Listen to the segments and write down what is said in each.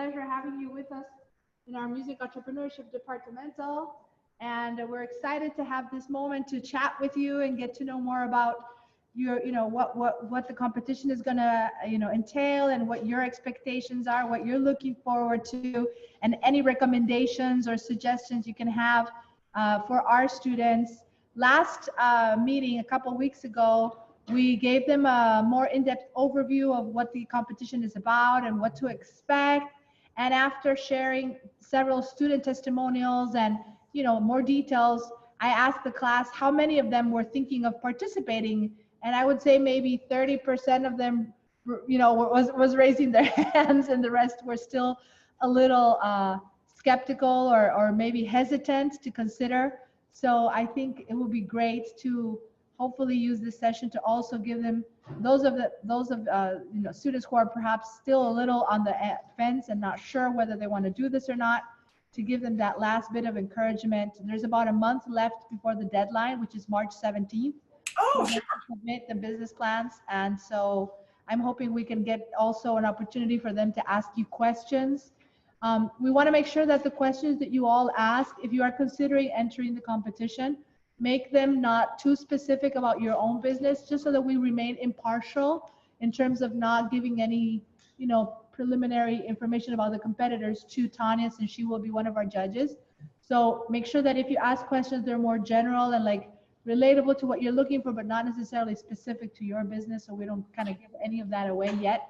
pleasure having you with us in our Music Entrepreneurship Departmental. And we're excited to have this moment to chat with you and get to know more about your, what the competition is gonna, entail, and what your expectations are, what you're looking forward to, and any recommendations or suggestions you can have for our students. Last meeting a couple weeks ago, we gave them a more in-depth overview of what the competition is about and what to expect. And after sharing several student testimonials and more details, I asked the class how many of them were thinking of participating, and I would say maybe 30% of them, was raising their hands, and the rest were still a little skeptical or maybe hesitant to consider. So I think it would be great to hopefully use this session to also give them those of students who are perhaps still a little on the fence and not sure whether they want to do this or not, to give them that last bit of encouragement. There's about a month left before the deadline, which is March 17th. Oh, sure. Submit the business plans. And so I'm hoping we can get also an opportunity for them to ask you questions. We want to make sure that the questions that you all ask, if you are considering entering the competition, make them not too specific about your own business, just so that we remain impartial in terms of not giving any, preliminary information about the competitors to Tonya, since she will be one of our judges. So make sure that if you ask questions, they're more general and like relatable to what you're looking for, but not necessarily specific to your business, so we don't kind of give any of that away yet.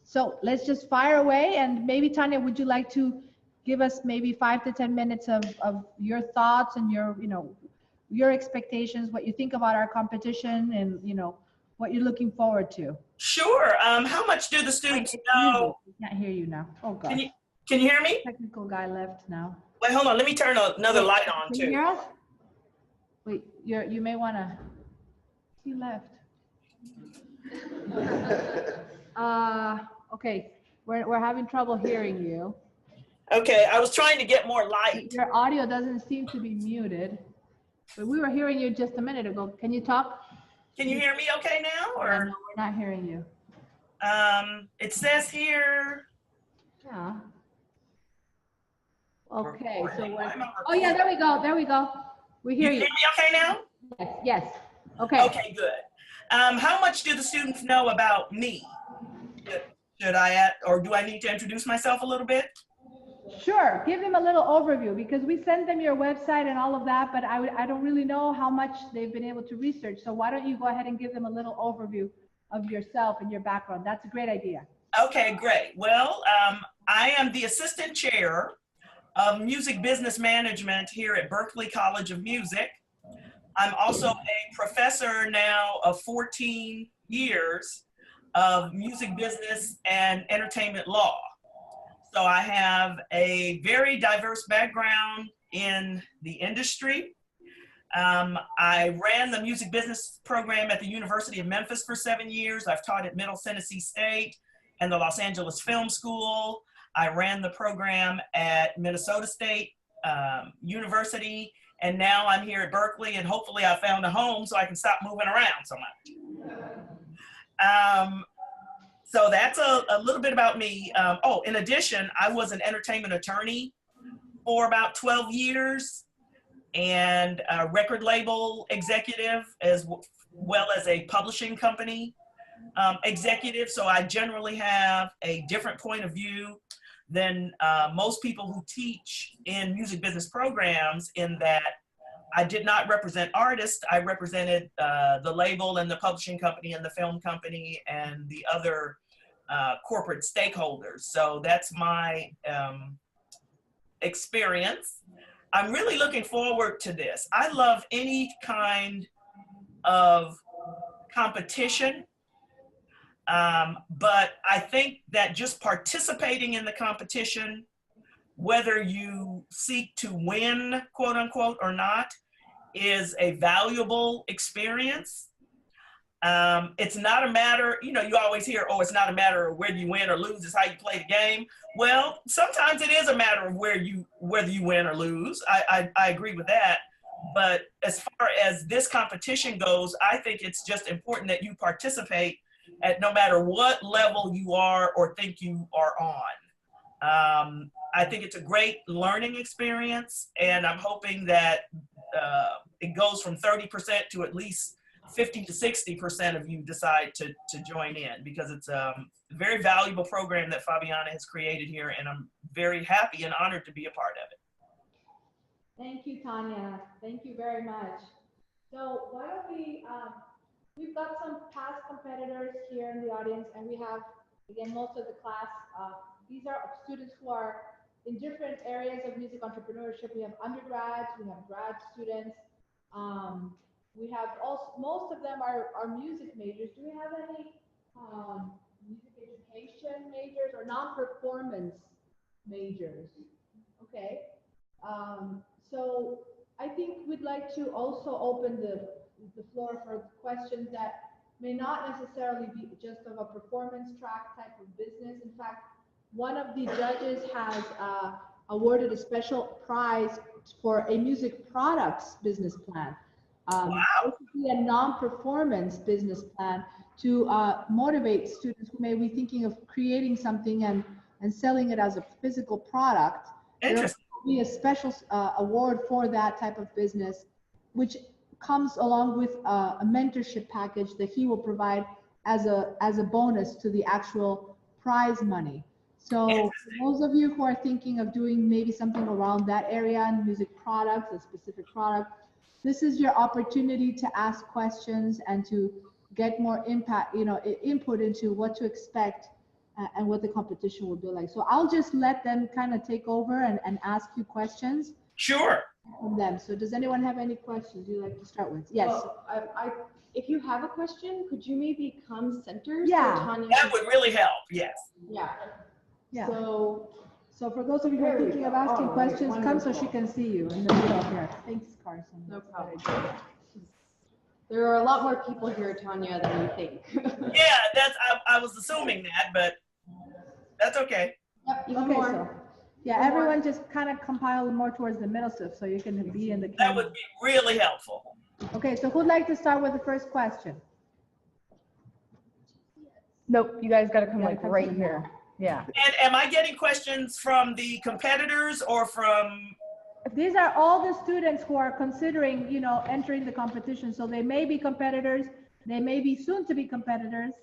So let's just fire away. And maybe Tonya, would you like to give us maybe 5 to 10 minutes of your thoughts and your expectations, what you think about our competition, and what you're looking forward to? Sure. How much do the students know? I can't hear you now. Oh God. Can you hear me? Technical guy left now. Wait, hold on. Let me turn another light on Can too. you hear us? Wait, you may want to. He left. Okay, we're having trouble hearing you. Okay, I was trying to get more light. Your audio doesn't seem to be muted, but we were hearing you just a minute ago. Can you talk? Can you hear me okay now? Or no, we're not hearing you. It says here. Yeah. Okay, so oh yeah, there we go. There we go. We hear you. You hear me okay now? Yes. Yes. Okay. Okay, good. How much do the students know about me? Should I or do I need to introduce myself a little bit? Sure, give them a little overview, because we send them your website and all of that, but I don't really know how much they've been able to research. So why don't you go ahead and give them a little overview of yourself and your background? That's a great idea. Okay, great. Well, I am the assistant chair of music business management here at Berklee College of Music. I'm also a professor now of 14 years of music business and entertainment law. So I have a very diverse background in the industry. I ran the music business program at the University of Memphis for 7 years. I've taught at Middle Tennessee State and the Los Angeles Film School. I ran the program at Minnesota State University, and now I'm here at Berklee, and hopefully I found a home so I can stop moving around so much. So that's a little bit about me. Oh, in addition, I was an entertainment attorney for about 12 years and a record label executive, as well as a publishing company executive. So I generally have a different point of view than most people who teach in music business programs, in that I did not represent artists. I represented the label and the publishing company and the film company and the other corporate stakeholders. So that's my experience. I'm really looking forward to this. I love any kind of competition, but I think that just participating in the competition, whether you seek to win, quote unquote, or not, is a valuable experience. It's not a matter, you always hear, oh, it's not a matter of whether you win or lose, it's how you play the game. Well, sometimes it is a matter of whether you win or lose. I agree with that. But as far as this competition goes, I think it's just important that you participate at no matter what level you are or think you are on. I think it's a great learning experience, and I'm hoping that it goes from 30% to at least 50 to 60% of you decide to join in, because it's a very valuable program that Fabiana has created here, and I'm very happy and honored to be a part of it. Thank you, Tonya. Thank you very much. So why don't we, we've got some past competitors here in the audience, and we have, again, most of the class. These are students who are in different areas of music entrepreneurship. We have undergrads, we have grad students. We have also, most of them are music majors. Do we have any music education majors or non-performance majors? Okay. So I think we'd like to also open the floor for questions that may not necessarily be just of a performance track type of business. In fact, one of the judges has awarded a special prize for a music products business plan. Wow. Basically a non-performance business plan to motivate students who may be thinking of creating something and selling it as a physical product. Interesting. There will be a special award for that type of business, which comes along with a mentorship package that he will provide as a bonus to the actual prize money. So for those of you who are thinking of doing maybe something around that area in music products, a specific product, this is your opportunity to ask questions and to get more input into what to expect and what the competition will be like. So I'll just let them kind of take over and ask you questions. Sure. From them. So does anyone have any questions you'd like to start with? Yes. Well, if you have a question, could you maybe come center? Yeah. So Tonya That would really help. Yes. Yeah. Yeah. So for those of you who are thinking of asking questions, come so she can see you in the middle here. Thanks, Carson. no problem. There are a lot more people here, Tonya, than you think. Yeah, I was assuming that, but that's okay. Yep, even Okay, more. so yeah, everyone just kind of compile more towards the middle stuff so you can be in the camera. That would be really helpful. Okay, so who'd like to start with the first question? Nope, you guys got to come Gotta like come right to the here. Yeah. And am I getting questions from the competitors or from? These are all the students who are considering, entering the competition. So they may be competitors, they may be soon to be competitors,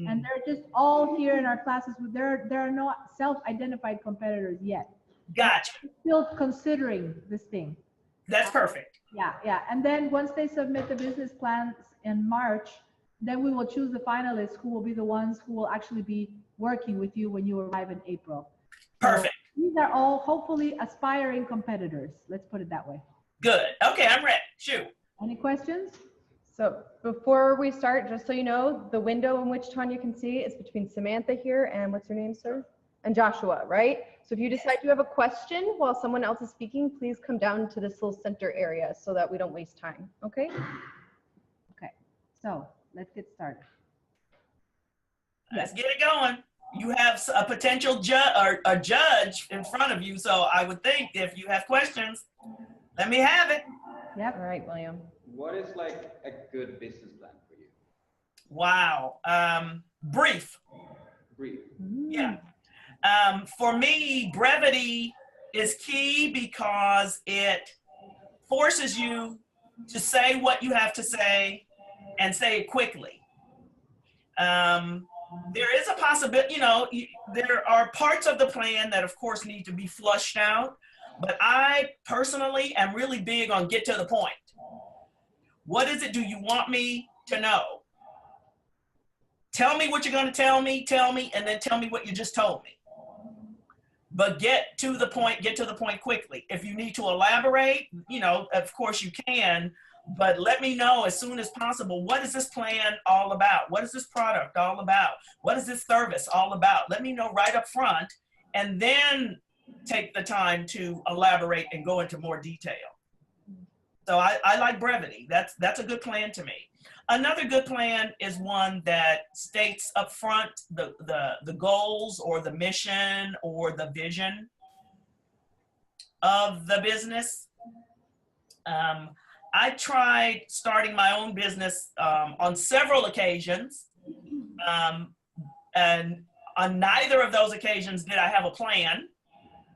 and they're just all here in our classes. There are no self-identified competitors yet. Gotcha. They're still considering this thing. That's perfect. Yeah. And then once they submit the business plans in March, then we will choose the finalists who will be the ones who will actually be working with you when you arrive in April. Perfect. So these are all hopefully aspiring competitors. Let's put it that way. Good. Okay, I'm ready. Shoot. Any questions? So before we start, just so you know, the window in which Tonya can see is between Samantha here and what's your name, sir? And Joshua, right? So if you decide you have a question while someone else is speaking, please come down to this little center area so that we don't waste time, okay? Okay, so let's get started. Let's get it going. You have a potential judge in front of you, so I would think if you have questions, let me have it. Yep. All right, William. What is like a good business plan for you? Wow. Brief. Brief. Yeah. For me, brevity is key because it forces you to say what you have to say and say it quickly. There is a possibility, there are parts of the plan that of course need to be flushed out, but I personally am really big on get to the point. What is it do you want me to know? Tell me what you're going to tell me, and then tell me what you just told me. But get to the point quickly. If you need to elaborate, of course you can, but let me know as soon as possible, what is this plan all about? What is this product all about? What is this service all about? Let me know right up front, and then take the time to elaborate and go into more detail. So I like brevity. That's a good plan to me. Another good plan is one that states up front the goals or the mission or the vision of the business. I tried starting my own business on several occasions, And on neither of those occasions did I have a plan.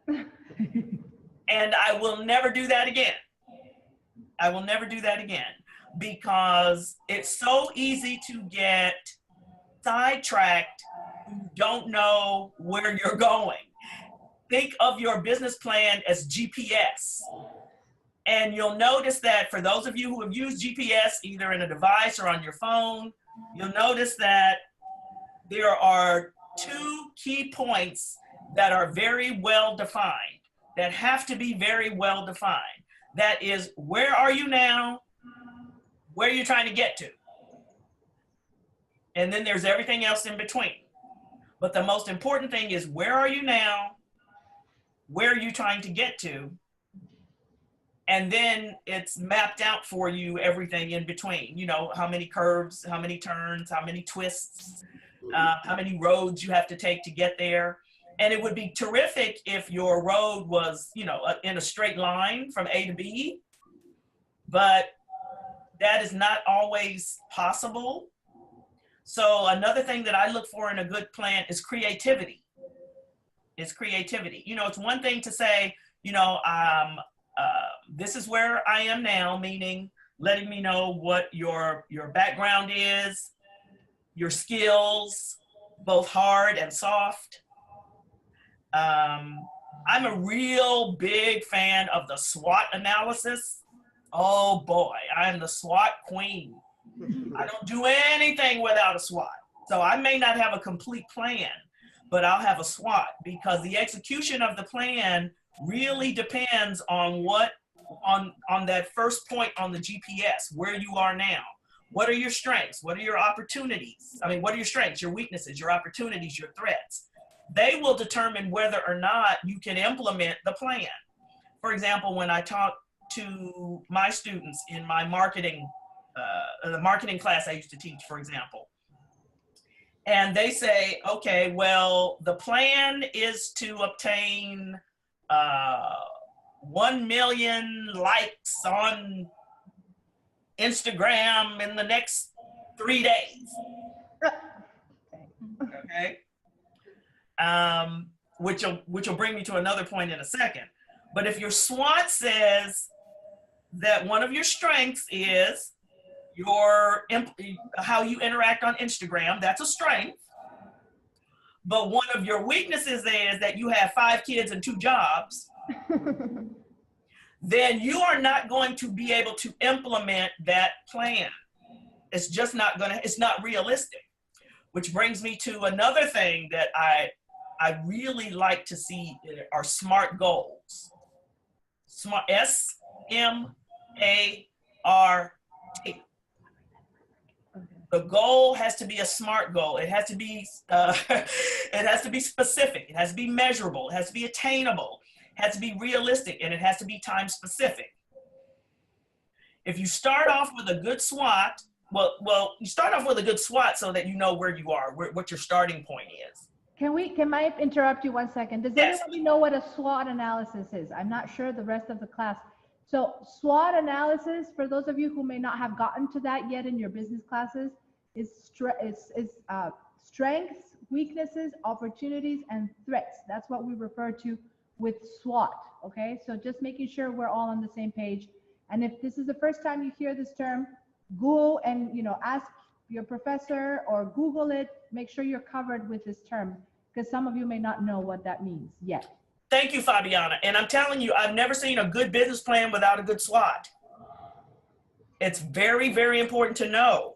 And I will never do that again. I will never do that again, because it's so easy to get sidetracked. You don't know where you're going. Think of your business plan as GPS. And you'll notice that for those of you who have used GPS, either in a device or on your phone, you'll notice that there are two key points that are very well defined, that have to be very well defined. That is, where are you now? Where are you trying to get to? And then there's everything else in between. But the most important thing is, where are you now? Where are you trying to get to? And then it's mapped out for you, everything in between. You know, how many curves, how many turns, how many twists, how many roads you have to take to get there. And it would be terrific if your road was, you know, in a straight line from A to B, but that is not always possible. So another thing that I look for in a good plan is creativity. You know, it's one thing to say, you know, this is where I am now, meaning letting me know what your background is, your skills, both hard and soft. I'm a real big fan of the SWOT analysis. Oh boy, I'm the SWOT queen. I don't do anything without a SWOT. So I may not have a complete plan, but I'll have a SWOT, because the execution of the plan really depends on on that first point on the GPS, where you are now. What are your strengths? What are your opportunities? I mean, what are your strengths, your weaknesses, your opportunities, your threats? They will determine whether or not you can implement the plan. For example, when I talk to my students in my marketing, the marketing class I used to teach, for example, and they say, okay, well, the plan is to obtain 1 million likes on Instagram in the next 3 days. Okay. Which will bring me to another point in a second. But if your SWOT says that one of your strengths is how you interact on Instagram, that's a strength. But one of your weaknesses is that you have 5 kids and 2 jobs, then you are not going to be able to implement that plan. It's just not it's not realistic. Which brings me to another thing that I really like to see are SMART goals. SMART, S-M-A-R-T. The goal has to be a SMART goal. It has to be specific. It has to be measurable. It has to be attainable. It has to be realistic, and it has to be time specific. If you start off with a good SWOT, well, you start off with a good SWOT so that you know where you are, what your starting point is. Can I interrupt you 1 second? Does Yes. anybody know what a SWOT analysis is? I'm not sure the rest of the class. So SWOT analysis, for those of you who may not have gotten to that yet in your business classes, is strengths, weaknesses, opportunities, and threats. That's what we refer to with SWOT, okay? So just making sure we're all on the same page. And if this is the first time you hear this term, go and, you know, ask your professor or Google it. Make sure you're covered with this term, because some of you may not know what that means yet. Thank you, Fabiana. And I'm telling you, I've never seen a good business plan without a good SWOT. It's very, very important to know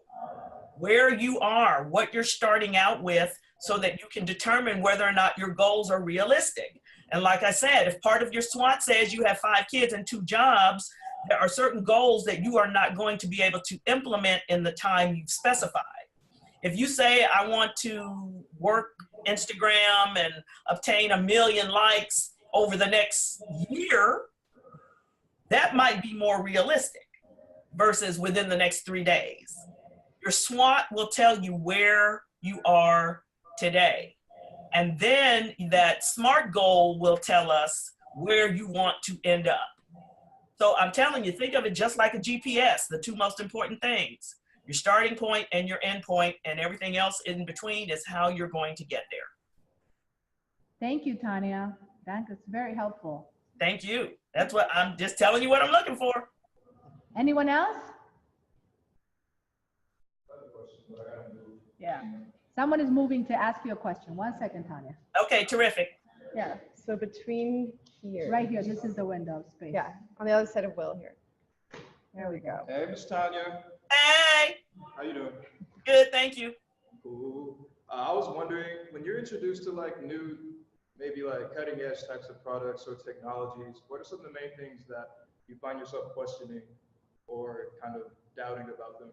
where you are, what you're starting out with, so that you can determine whether or not your goals are realistic. And like I said, if part of your SWOT says you have 5 kids and 2 jobs, there are certain goals that you are not going to be able to implement in the time you've specified. If you say, I want to work Instagram and obtain 1 million likes over the next year, that might be more realistic versus within the next 3 days. Your SWOT will tell you where you are today. And then that SMART goal will tell us where you want to end up. So I'm telling you, think of it just like a GPS, the 2 most important things. Your starting point and your end point, and everything else in between is how you're going to get there. Thank you, Tonya. That's very helpful. Thank you. That's what I'm just telling you what I'm looking for. Anyone else? Yeah. Someone is moving to ask you a question. 1 second, Tonya. Okay, terrific. Yeah, so between here. Right here. This is the window space. Yeah, on the other side of Will here. There we go. Hey, Miss Tonya. Hey, How you doing? good, thank you. Cool. I was wondering, when you're introduced to like new, maybe like cutting edge types of products or technologies, what are some of the main things that you find yourself questioning or kind of doubting about them?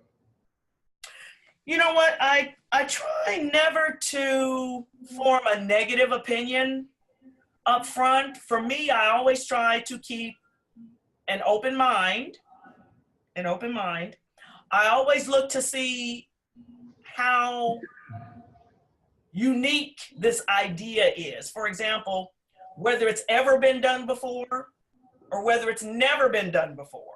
You know what? I try never to form a negative opinion up front. For me, I always try to keep an open mind. I always look to see how unique this idea is. For example, whether it's ever been done before or whether it's never been done before.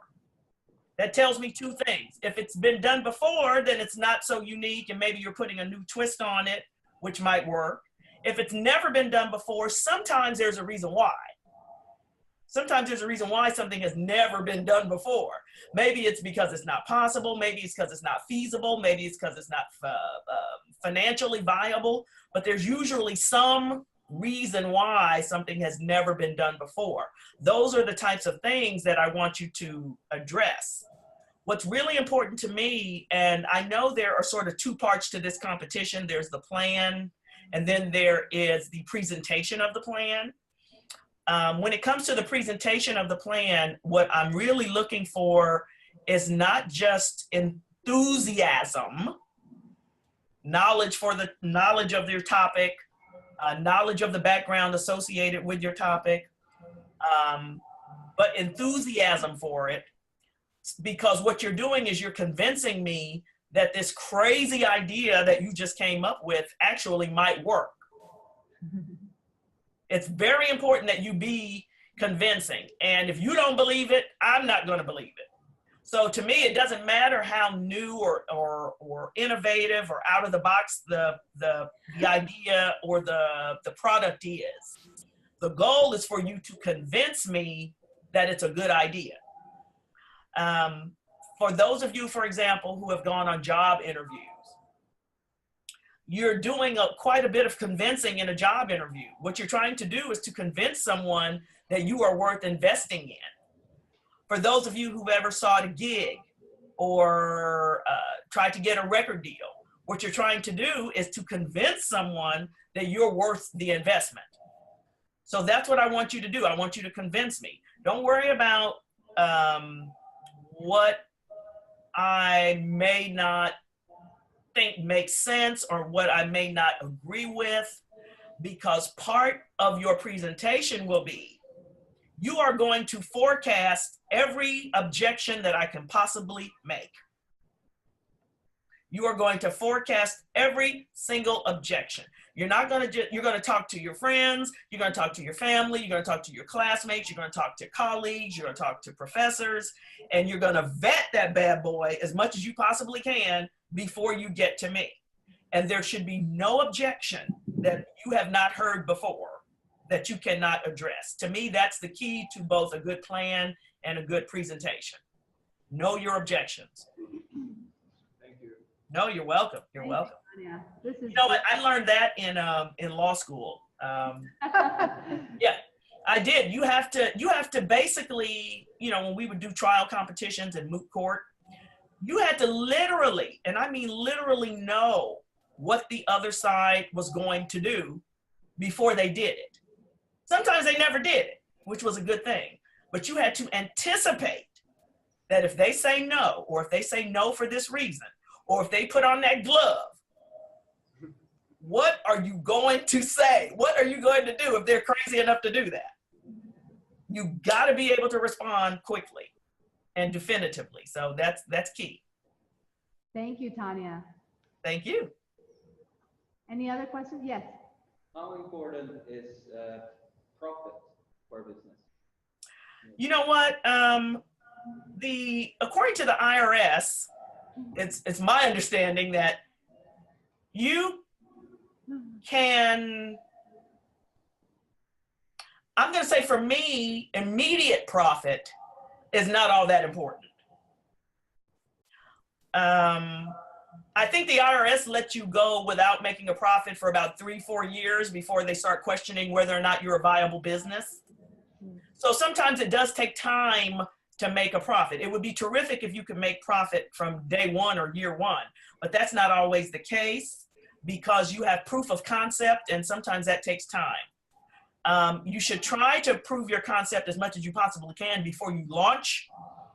That tells me two things. If it's been done before, then it's not so unique and maybe you're putting a new twist on it, which might work. If it's never been done before, sometimes there's a reason why. Sometimes there's a reason why something has never been done before. Maybe it's because it's not possible. Maybe it's because it's not feasible. Maybe it's because it's not financially viable. But there's usually some reason why something has never been done before. Those are the types of things that I want you to address. What's really important to me, and I know there are sort of two parts to this competition. There's the plan, and then there is the presentation of the plan. When it comes to the presentation of the plan, what I'm really looking for is not just enthusiasm, knowledge of your topic, knowledge of the background associated with your topic, but enthusiasm for it, because what you're doing is you're convincing me that this crazy idea that you just came up with actually might work. It's very important that you be convincing. And if you don't believe it, I'm not going to believe it. So to me, it doesn't matter how new or innovative or out of the box the idea or the product is. The goal is for you to convince me that it's a good idea. For those of you, for example, who have gone on job interviews, you're doing quite a bit of convincing in a job interview. What you're trying to do is to convince someone that you are worth investing in. For those of you who've ever sought a gig or tried to get a record deal, what you're trying to do is to convince someone that you're worth the investment. So that's what I want you to do. I want you to convince me. Don't worry about what I may not think makes sense or what I may not agree with, because part of your presentation will be, you are going to forecast every objection that I can possibly make. You are going to forecast every single objection. You're not going to you're going to talk to your friends, you're going to talk to your family, you're going to talk to your classmates, you're going to talk to colleagues, you're going to talk to professors, and you're going to vet that bad boy as much as you possibly can before you get to me. And there should be no objection that you have not heard before that you cannot address. To me, that's the key to both a good plan and a good presentation. Know your objections. Thank you. No, you're welcome. You're welcome. Yeah, this is. You know what? I learned that in law school. Yeah, I did. You have to basically, you know, when we would do trial competitions in moot court, you had to literally, and I mean literally, know what the other side was going to do before they did it. Sometimes they never did it, which was a good thing. But you had to anticipate that if they say no, or if they say no for this reason, or if they put on that glove, what are you going to say? What are you going to do if they're crazy enough to do that? You got to be able to respond quickly and definitively. So that's key. Thank you, Tonya. Thank you. Any other questions? Yes. How important is profit for business? You know what? According to the IRS, it's my understanding that you can, I'm going to say for me, immediate profit is not all that important. I think the IRS lets you go without making a profit for about 3-4 years before they start questioning whether or not you're a viable business. So sometimes it does take time to make a profit. It would be terrific if you could make profit from day one or year one, but that's not always the case because you have proof of concept and sometimes that takes time. You should try to prove your concept as much as you possibly can before you launch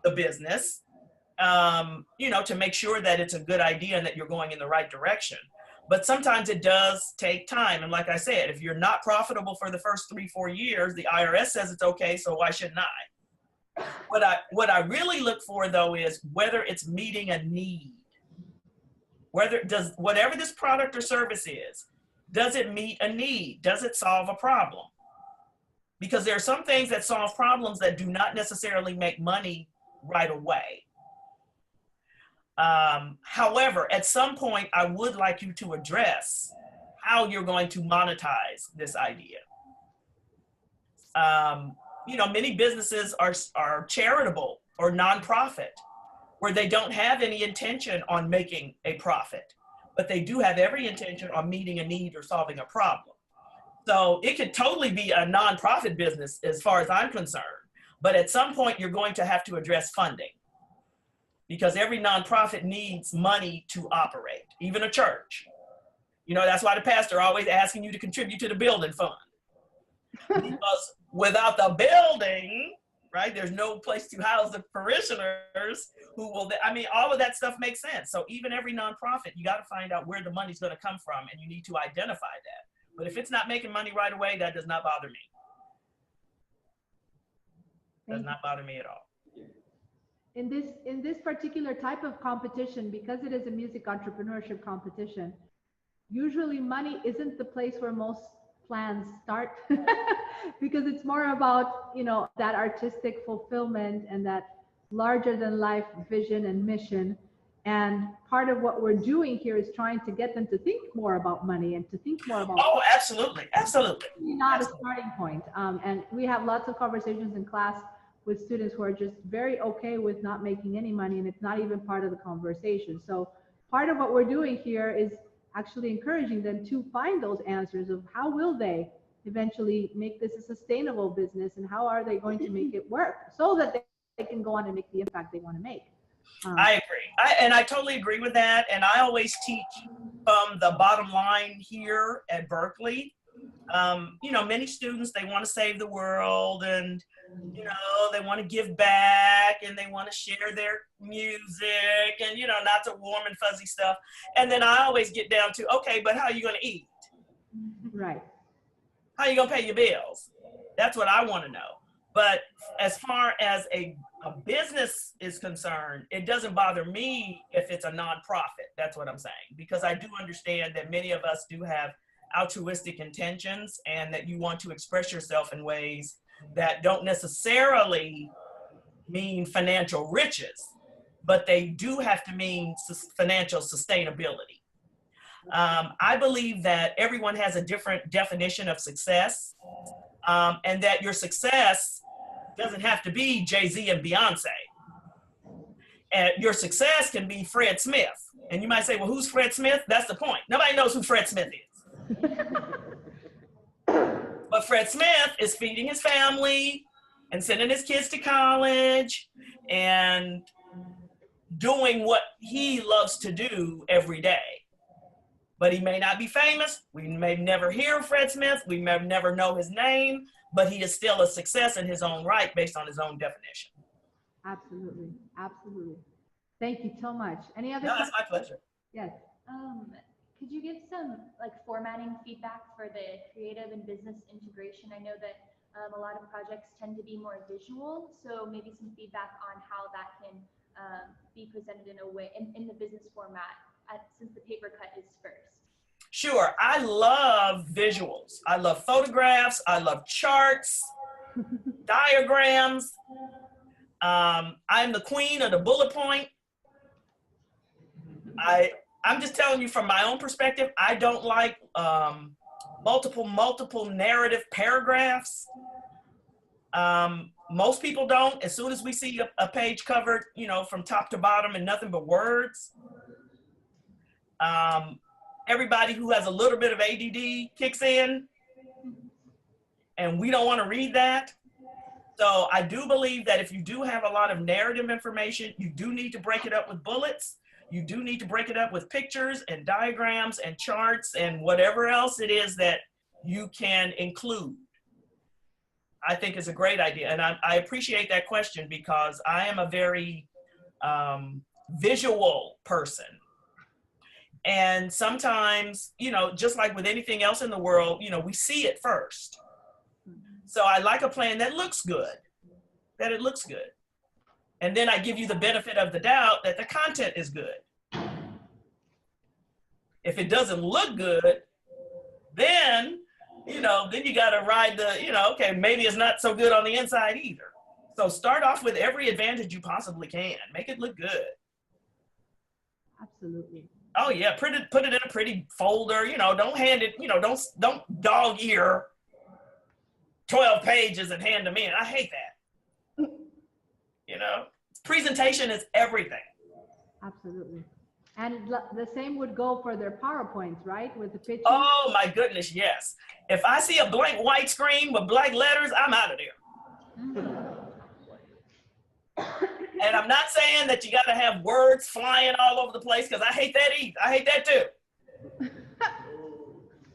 the business, you know, to make sure that it's a good idea and that you're going in the right direction. But sometimes it does take time. And like I said, if you're not profitable for the first 3-4 years, the IRS says it's okay, so why shouldn't I? What I really look for though is whether it's meeting a need. Whatever this product or service is, does it meet a need? Does it solve a problem? Because there are some things that solve problems that do not necessarily make money right away. However, at some point, I would like you to address how you're going to monetize this idea. You know, many businesses are charitable or nonprofit, where they don't have any intention on making a profit, but they do have every intention on meeting a need or solving a problem. So it could totally be a nonprofit business as far as I'm concerned, but at some point you're going to have to address funding because every nonprofit needs money to operate, even a church. You know, that's why the pastor always asking you to contribute to the building fund. Because without the building, right, there's no place to house the parishioners who will, I mean, all of that stuff makes sense. So even every nonprofit, you got to find out where the money's going to come from and you need to identify that. But if it's not making money right away, that does not bother me. Does not bother me at all. In this particular type of competition, because it is a music entrepreneurship competition, usually money isn't the place where most plans start because it's more about, you know, that artistic fulfillment and that larger than life vision and mission. And part of what we're doing here is trying to get them to think more about money and to think more about. Oh, absolutely. Absolutely. Not a starting point. And we have lots of conversations in class with students who are just very okay with not making any money and it's not even part of the conversation. So part of what we're doing here is actually encouraging them to find those answers of how will they eventually make this a sustainable business and how are they going to make it work so that they can go on and make the impact they want to make. I agree. And I totally agree with that. And I always teach from the bottom line here at Berklee. You know, many students, they want to save the world and, you know, they want to give back and they want to share their music and, you know, not the warm and fuzzy stuff. And then I always get down to, okay, but how are you going to eat? Right. How are you going to pay your bills? That's what I want to know. But as far as a business is concerned, it doesn't bother me if it's a nonprofit. That's what I'm saying. Because I do understand that many of us do have altruistic intentions and that you want to express yourself in ways that don't necessarily mean financial riches, but they do have to mean financial sustainability. I believe that everyone has a different definition of success, and that your success doesn't have to be Jay-Z and Beyonce. And your success can be Fred Smith. And you might say, well, who's Fred Smith? That's the point. Nobody knows who Fred Smith is. But Fred Smith is feeding his family and sending his kids to college and doing what he loves to do every day. But he may not be famous. We may never hear of Fred Smith. We may never know his name, but he is still a success in his own right based on his own definition. Absolutely. Absolutely. Thank you so much. Any other No, questions? that's my pleasure. Yes. Could you give some formatting feedback for the creative and business integration? I know that a lot of projects tend to be more visual, so maybe some feedback on how that can be presented in a way in the business format since the paper cut is first. Sure. I love visuals. I love photographs. I love charts, diagrams. I'm the queen of the bullet point. I'm just telling you from my own perspective, I don't like multiple narrative paragraphs. Most people don't. As soon as we see a page covered, you know, from top to bottom and nothing but words, everybody who has a little bit of ADD kicks in, and we don't want to read that. So I do believe that if you do have a lot of narrative information, you do need to break it up with bullets. You do need to break it up with pictures and diagrams and charts and whatever else it is that you can include. I think is a great idea. And I appreciate that question because I am a very visual person. And sometimes, you know, just like with anything else in the world, you know, we see it first. So I like a plan that looks good, that it looks good. And then I give you the benefit of the doubt that the content is good. If it doesn't look good, then, you know, then you got to ride the, you know, okay, maybe it's not so good on the inside either. So start off with every advantage you possibly can. Make it look good. Absolutely. Oh yeah, put it in a pretty folder, you know, don't hand it, you know, don't dog ear 12 pages and hand them in. I hate that. You know, presentation is everything. Absolutely. And the same would go for their PowerPoints, right? With the pictures. Oh my goodness, yes. If I see a blank white screen with black letters, I'm out of there. And I'm not saying that you got to have words flying all over the place because I hate that either. I hate that too.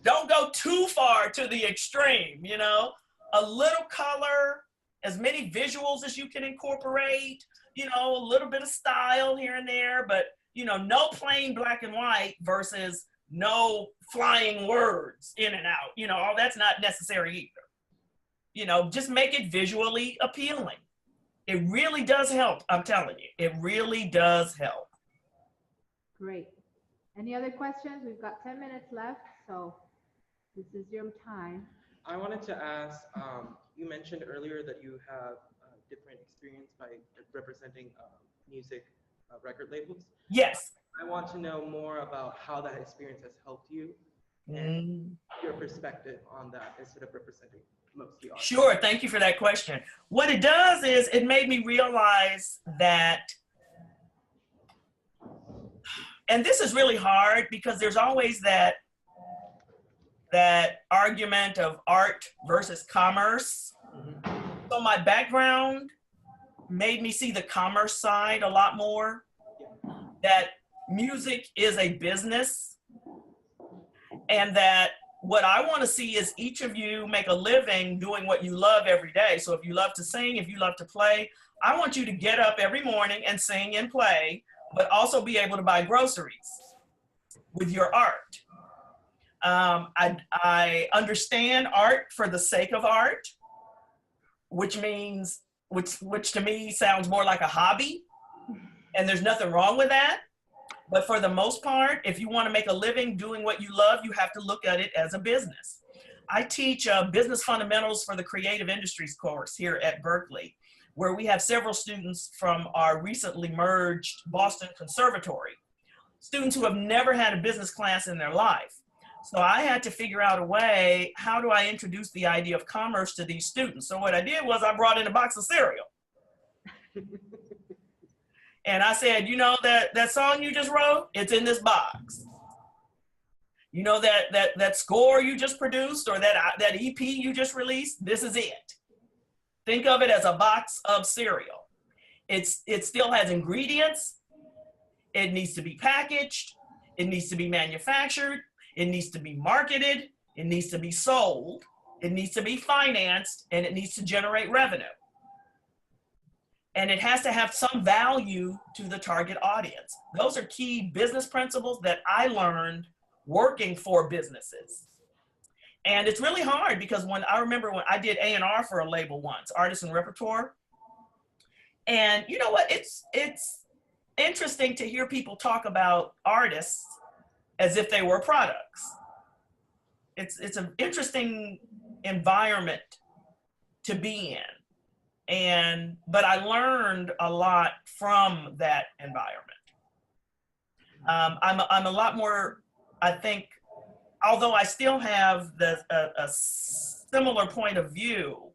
Don't go too far to the extreme, you know. A little color, as many visuals as you can incorporate, you know, a little bit of style here and there, but, you know, no plain black and white versus no flying words in and out. You know, all that's not necessary either. You know, just make it visually appealing. It really does help, I'm telling you. It really does help. Great. Any other questions? We've got 10 minutes left, so this is your time. I wanted to ask, you mentioned earlier that you have different experience by representing music record labels. Yes. I want to know more about how that experience has helped you and your perspective on that instead of representing mostly artists. Sure, thank you for that question. What it does is it made me realize that, and this is really hard because there's always that argument of art versus commerce. So my background made me see the commerce side a lot more, that music is a business, and that what I want to see is each of you make a living doing what you love every day. So if you love to sing, if you love to play, I want you to get up every morning and sing and play, but also be able to buy groceries with your art. I understand art for the sake of art, which means, which to me sounds more like a hobby, and there's nothing wrong with that. But for the most part, if you want to make a living doing what you love, you have to look at it as a business. I teach business fundamentals for the creative industries course here at Berklee, where we have several students from our recently merged Boston Conservatory, students who have never had a business class in their life. So I had to figure out a way, how do I introduce the idea of commerce to these students? So what I did was I brought in a box of cereal. And I said, you know, that song you just wrote, it's in this box. You know, that score you just produced, or that EP you just released, this is it. Think of it as a box of cereal. It still has ingredients. It needs to be packaged. It needs to be manufactured. It needs to be marketed. It needs to be sold. It needs to be financed, and it needs to generate revenue. And it has to have some value to the target audience. Those are key business principles that I learned working for businesses. And it's really hard because I remember when I did A&R for a label once, Artists and Repertoire. And you know what, it's interesting to hear people talk about artists as if they were products. It's an interesting environment to be in. But I learned a lot from that environment. I'm a lot more, I think, although I still have a similar point of view,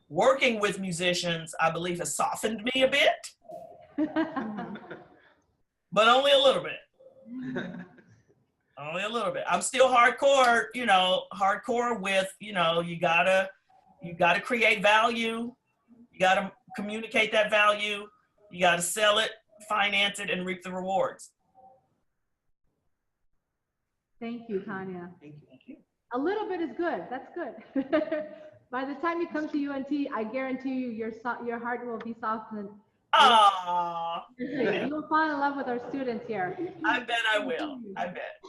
working with musicians, I believe, has softened me a bit, but only a little bit. Only a little bit. I'm still hardcore, hardcore with, you gotta create value. You gotta communicate that value. You gotta sell it, finance it, and reap the rewards. Thank you, Tonya. Thank you. A little bit is good. That's good. By the time you come to UNT, I guarantee you, your heart will be softened. Aww. You will fall in love with our students here. I bet I will. I bet.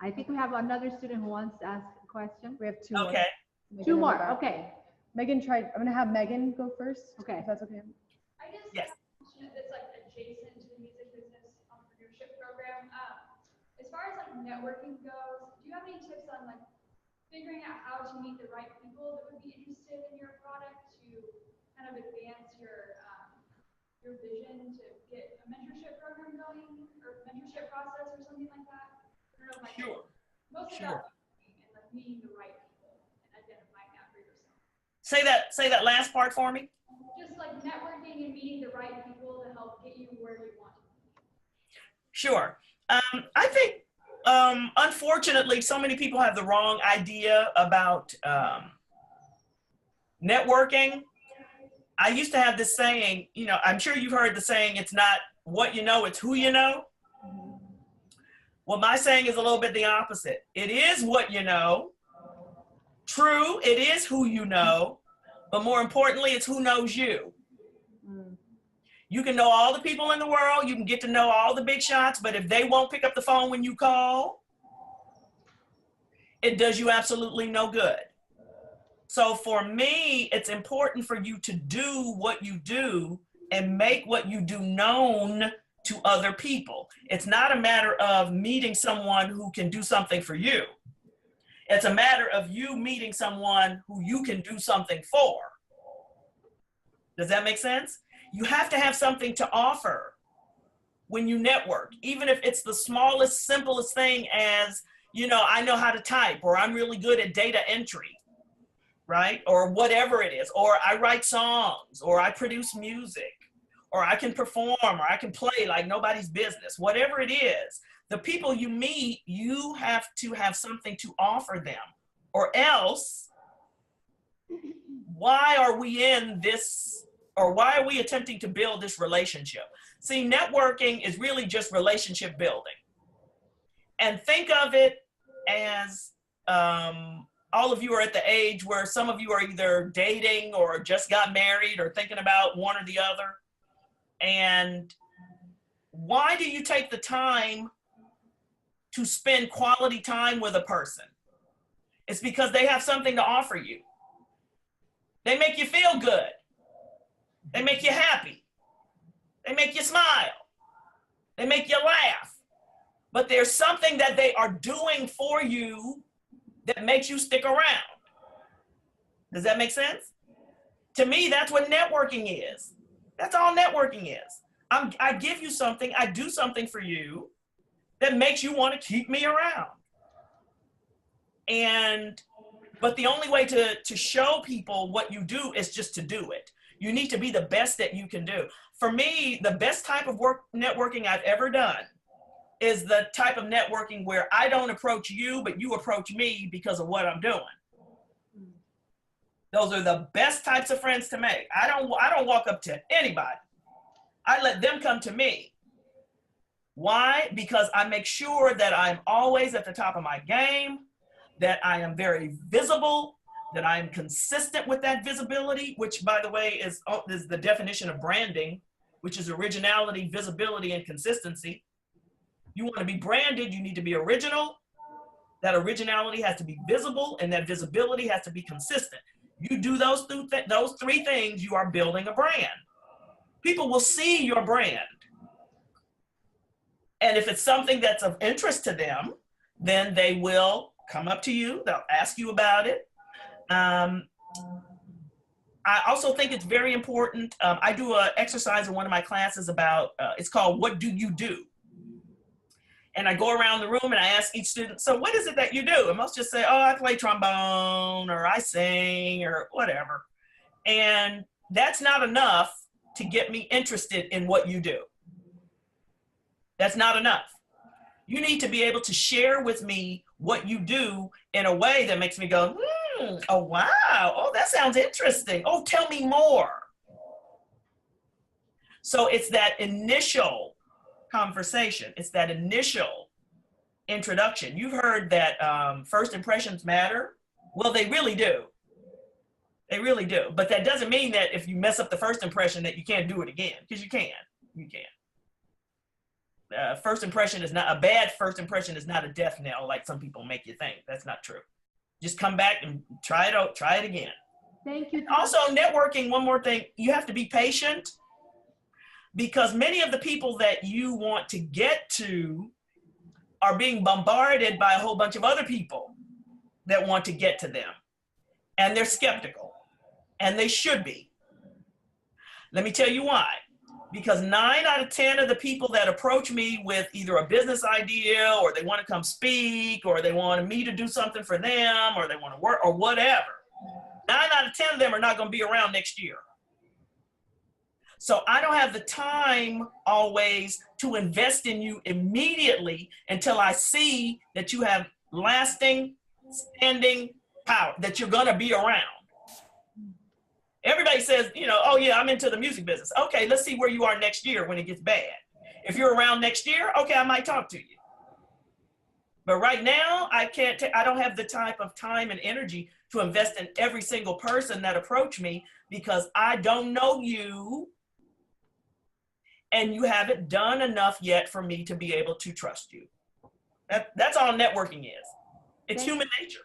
I think we have another student who wants to ask a question. We have two more. Okay. Megan Two in the more. back. Okay. Megan tried, I'm gonna have Megan go first. Okay. If that's okay. I just Yes. have a question that's like adjacent to the music business entrepreneurship program. As far as like networking goes, do you have any tips on like figuring out how to meet the right people that would be interested in your product to kind of advance your vision to get a mentorship program going or mentorship process or something like that? I don't know if like Sure. most of Sure. that and like meeting the right people and identifying that for yourself. Say that last part for me. Just like networking and meeting the right people to help get you where you want to be. Sure. I think, unfortunately, so many people have the wrong idea about networking. I used to have this saying, I'm sure you've heard the saying, it's not what you know, it's who you know. Well, my saying is a little bit the opposite. It is what you know. True, it is who you know, but more importantly, it's who knows you. You can know all the people in the world, you can get to know all the big shots, but if they won't pick up the phone when you call, it does you absolutely no good. So for me, it's important for you to do what you do and make what you do known to other people. It's not a matter of meeting someone who can do something for you. It's a matter of you meeting someone who you can do something for. Does that make sense? You have to have something to offer when you network, even if it's the smallest, simplest thing as, I know how to type, or I'm really good at data entry, right? Or whatever it is, or I write songs, or I produce music, or I can perform, or I can play like nobody's business. Whatever it is, the people you meet, you have to have something to offer them, or else, why are we in this, or why are we attempting to build this relationship? See, networking is really just relationship building. And think of it as, all of you are at the age where some of you are either dating or just got married or thinking about one or the other. And why do you take the time to spend quality time with a person? It's because they have something to offer you. They make you feel good. They make you happy. They make you smile. They make you laugh. But there's something that they are doing for you that makes you stick around. Does that make sense? To me, that's what networking is. That's all networking is. I give you something, I do something for you that makes you want to keep me around. But the only way to show people what you do is just to do it. You need to be the best that you can do. For me, the best type of networking I've ever done is the type of networking where I don't approach you, but you approach me because of what I'm doing. Those are the best types of friends to make. I don't walk up to anybody. I let them come to me. Why? Because I make sure that I'm always at the top of my game, that I am very visible, that I am consistent with that visibility, which, by the way, is the definition of branding, which is originality, visibility, and consistency. You want to be branded, you need to be original. That originality has to be visible, and that visibility has to be consistent. You do those three things, you are building a brand. People will see your brand. And if it's something that's of interest to them, then they will come up to you, they'll ask you about it. I also think it's very important. I do an exercise in one of my classes about, it's called, what do you do? And I go around the room and I ask each student, so what is it that you do? And most just say, oh, I play trombone, or I sing, or whatever. And that's not enough to get me interested in what you do. That's not enough. You need to be able to share with me what you do in a way that makes me go, oh, wow. Oh, that sounds interesting. Oh, tell me more. So it's that initial conversation. It's that initial introduction. You've heard that first impressions matter. Well, they really do. They really do. But that doesn't mean that if you mess up the first impression that you can't do it again, because you can. You can. First impression is not a bad first impression is not a death knell like some people make you think. That's not true. Just come back and try it out. Try it again. Thank you. Also, networking, one more thing, you have to be patient, because many of the people that you want to get to are being bombarded by a whole bunch of other people that want to get to them. And they're skeptical, and they should be. Let me tell you why. Because 9 out of 10 of the people that approach me with either a business idea, or they want to come speak, or they want me to do something for them, or they want to work, or whatever, 9 out of 10 of them are not going to be around next year. So I don't have the time always to invest in you immediately until I see that you have lasting, standing power, that you're going to be around. Everybody says, you know, oh yeah, I'm into the music business. Okay, let's see where you are next year when it gets bad. If you're around next year, okay, I might talk to you. But right now, I don't have the type of time and energy to invest in every single person that approach me, because I don't know you, and you haven't done enough yet for me to be able to trust you. That's all networking is. It's human nature.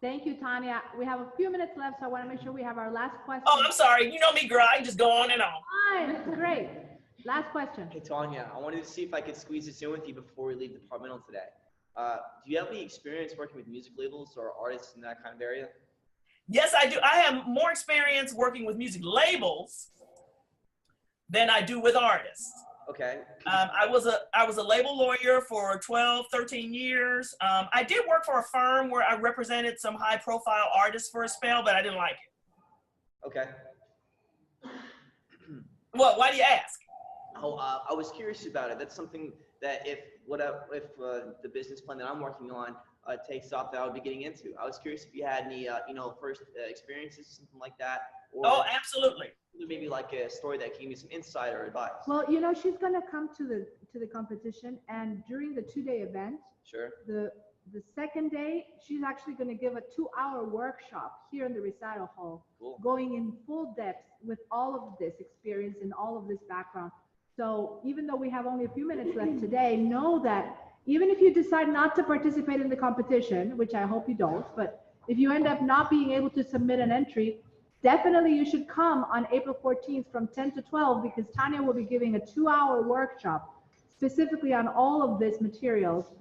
Thank you, Tonya. We have a few minutes left, so I want to make sure we have our last question. Oh, I'm sorry. You know me, girl. I can just go on and on. Fine. Great. Last question. Hey, Tonya, I wanted to see if I could squeeze this in with you before we leave Departmental today. Do you have any experience working with music labels or artists in that kind of area? Yes, I do. I have more experience working with music labels than I do with artists. Okay. I was a label lawyer for 12, 13 years. I did work for a firm where I represented some high profile artists for a spell, but I didn't like it. Okay. What? Why do you ask? Oh, I was curious about it. That's something that if the business plan that I'm working on takes off, that I would be getting into. I was curious if you had any, first experiences, something like that. Or oh, absolutely. Maybe like a story that gave me some insight or advice. Well, you know, she's going to come to the competition, and during the 2-day event, sure. The second day, she's actually going to give a 2-hour workshop here in the recital hall, cool. Going in full depth with all of this experience and all of this background. So even though we have only a few minutes left today, know that even if you decide not to participate in the competition, which I hope you don't, but if you end up not being able to submit an entry, definitely you should come on April 14th from 10 to 12, because Tonya will be giving a 2-hour workshop specifically on all of this materials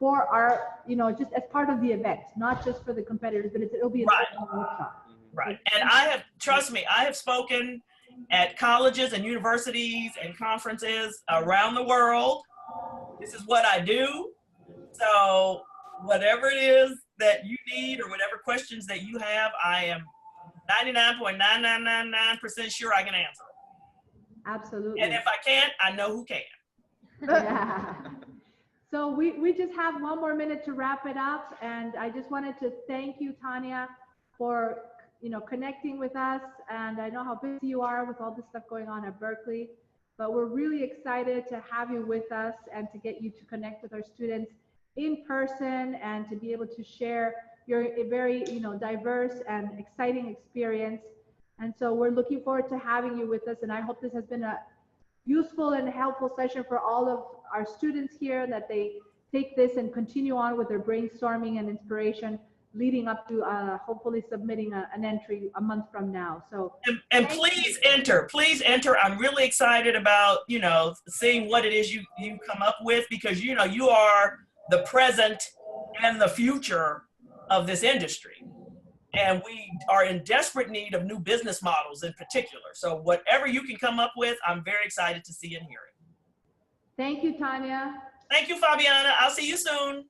for our, just as part of the event, not just for the competitors, but it'll be a workshop. Right. And trust me, I have spoken at colleges and universities and conferences around the world. This is what I do. So whatever it is that you need or whatever questions that you have, I am 99.9999% sure I can answer. Absolutely. And if I can't, I know who can. Yeah. So we just have one more minute to wrap it up. And I just wanted to thank you, Tonya, for connecting with us. And I know how busy you are with all this stuff going on at Berklee, but we're really excited to have you with us and to get you to connect with our students in person and to be able to share your very diverse and exciting experience. And so we're looking forward to having you with us. And I hope this has been a useful and helpful session for all of our students here, that they take this and continue on with their brainstorming and inspiration leading up to hopefully submitting an entry a month from now. So and please enter. I'm really excited about seeing what it is you come up with, because you are the present and the future of this industry, and we are in desperate need of new business models in particular. So whatever you can come up with, I'm very excited to see and hear it. Thank you, Tonya. Thank you, Fabiana. I'll see you soon.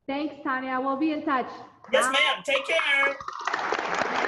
Thanks, Tonya. We'll be in touch. Yes, ma'am. Take care.